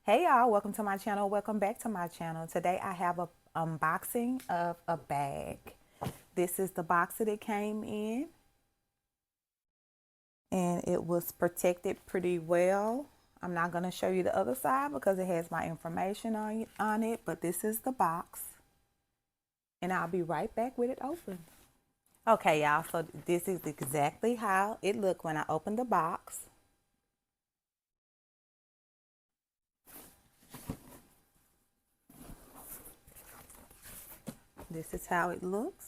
Hey y'all, welcome to my channel. Welcome back to my channel. Today I have a unboxing of a bag. This is the box that it came in, and it was protected pretty well. I'm not going to show you the other side because it has my information on it, but this is the box, and I'll be right back with it open. Okay y'all, so this is exactly how it looked when I opened the box. This is how it looks.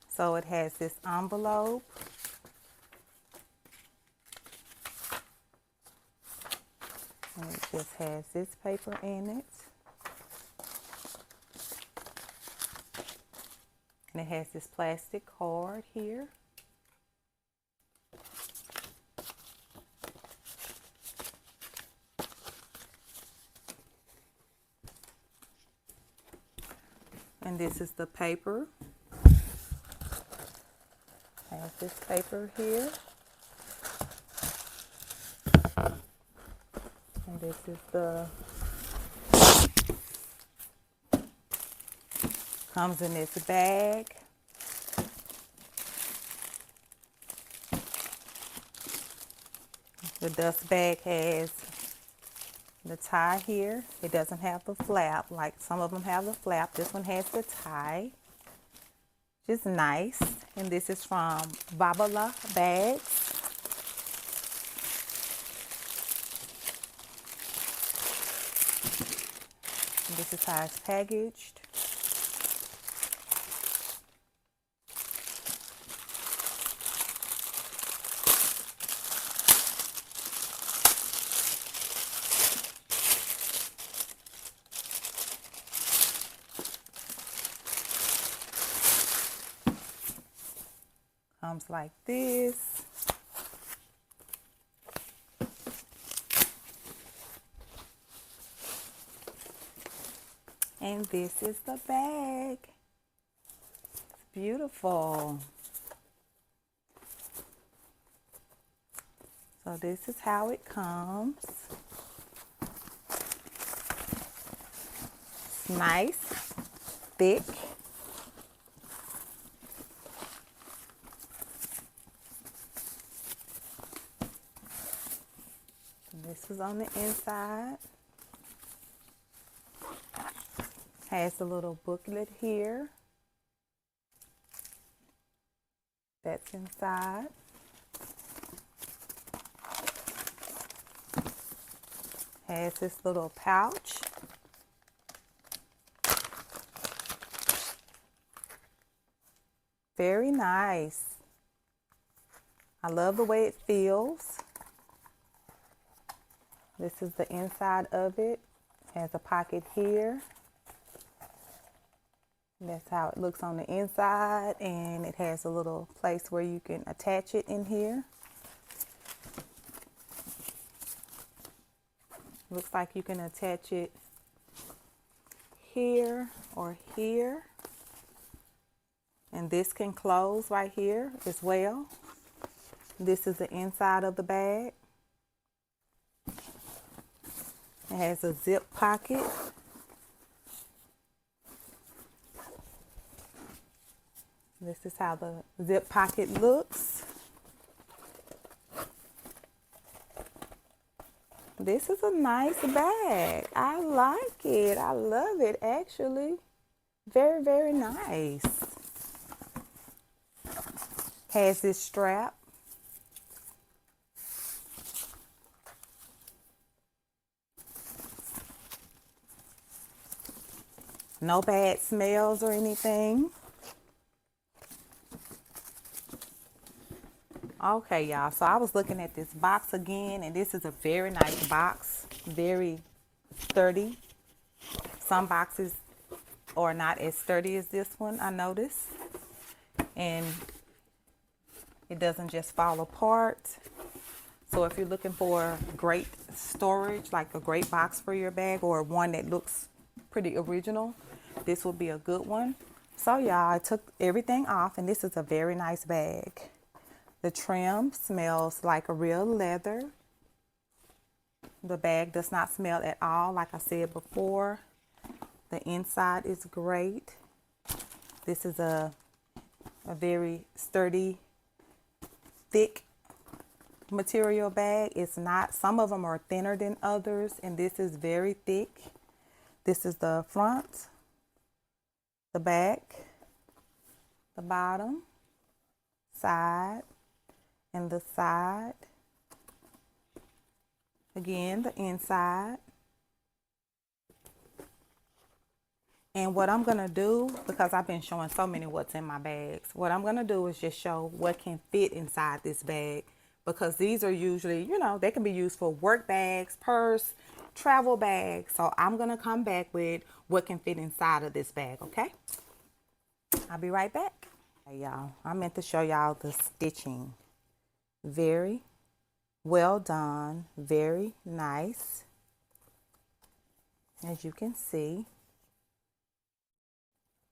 So it has this envelope. And it just has this paper in it. And it has this plastic card here. And this is the paper. I have this paper here. And this is comes in this bag. The dust bag has the tie here. It doesn't have the flap like some of them have the flap. This one has the tie. Just nice. And this is from Babalabags. And this is how it's packaged. Comes like this. And this is the bag. It's beautiful. So this is how it comes. It's nice, thick. This is on the inside. Has a little booklet here. That's inside. Has this little pouch. Very nice. I love the way it feels. This is the inside of it. Has a pocket here. That's how it looks on the inside, and it has a little place where you can attach it in here. Looks like you can attach it here or here. And this can close right here as well. This is the inside of the bag. It has a zip pocket. This is how the zip pocket looks. This is a nice bag. I like it. I love it actually. Very, very nice. Has this strap. No bad smells or anything. Okay, y'all, so I was looking at this box again, and this is a very nice box, very sturdy. Some boxes are not as sturdy as this one, I noticed. And it doesn't just fall apart. So if you're looking for great storage, like a great box for your bag or one that looks pretty original, this would be a good one. So y'all, I took everything off, and this is a very nice bag. The trim smells like a real leather. The bag does not smell at all, like I said before. The inside is great. This is a very sturdy, thick material bag. It's not, some of them are thinner than others, and this is very thick. This is the front, the back, the bottom, side, and the side. Again, the inside. And what I'm going to do, because I've been showing so many what's in my bags, what I'm going to do is just show what can fit inside this bag. Because these are usually, you know, they can be used for work bags, purse, travel bags. So I'm going to come back with what can fit inside of this bag, okay? I'll be right back. Hey, y'all, I meant to show y'all the stitching. Very well done, very nice. As you can see,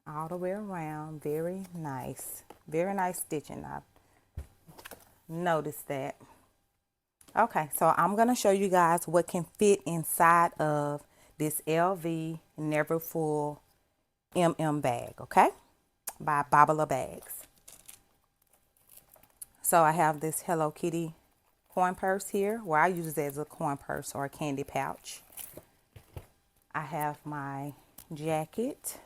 all the way around, very nice stitching. I've noticed that. Okay, so I'm going to show you guys what can fit inside of this LV Neverfull bag, okay? By Babalabags. So I have this Hello Kitty coin purse here, where I use it as a coin purse or a candy pouch. I have my jacket.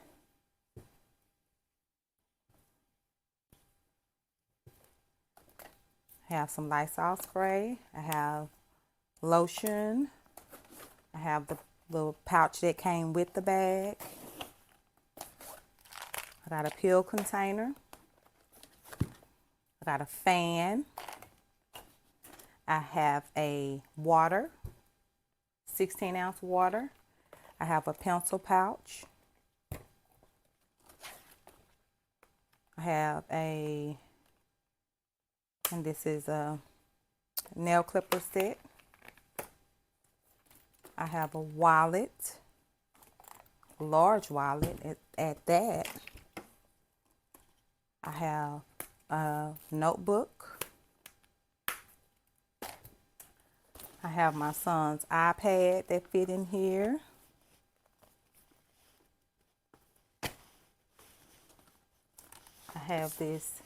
I have some Lysol spray. I have lotion. I have the little pouch that came with the bag. I got a pill container. I got a fan. I have a water, 16-ounce water. I have a pencil pouch. I have and this is a nail clipper set. I have a wallet, large wallet at that. I have a notebook. I have my son's iPad that fit in here. I have this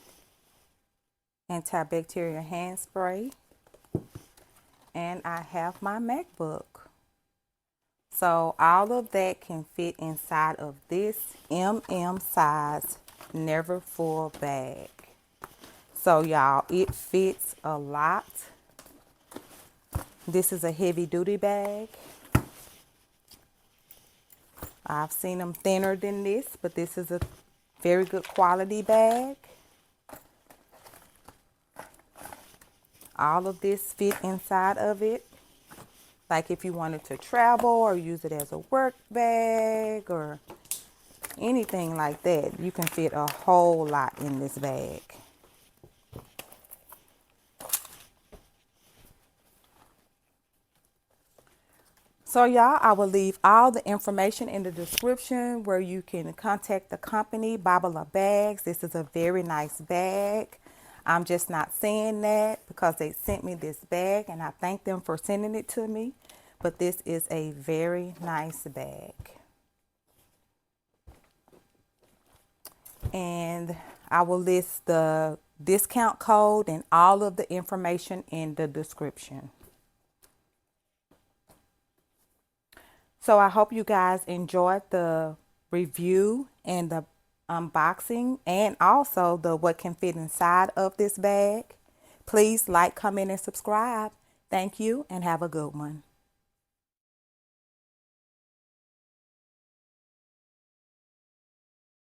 antibacterial hand spray. And I have my MacBook. So all of that can fit inside of this size Neverfull bag. So y'all, it fits a lot. This is a heavy duty bag. I've seen them thinner than this, but this is a very good quality bag. All of this fit inside of it. Like if you wanted to travel or use it as a work bag or anything like that, you can fit a whole lot in this bag. So y'all, I will leave all the information in the description where you can contact the company, Babalabags. This is a very nice bag. I'm just not saying that because they sent me this bag and I thank them for sending it to me. But this is a very nice bag. And I will list the discount code and all of the information in the description. So I hope you guys enjoyed the review and the unboxing and also the what can fit inside of this bag. Please like, comment, and subscribe. Thank you and have a good one.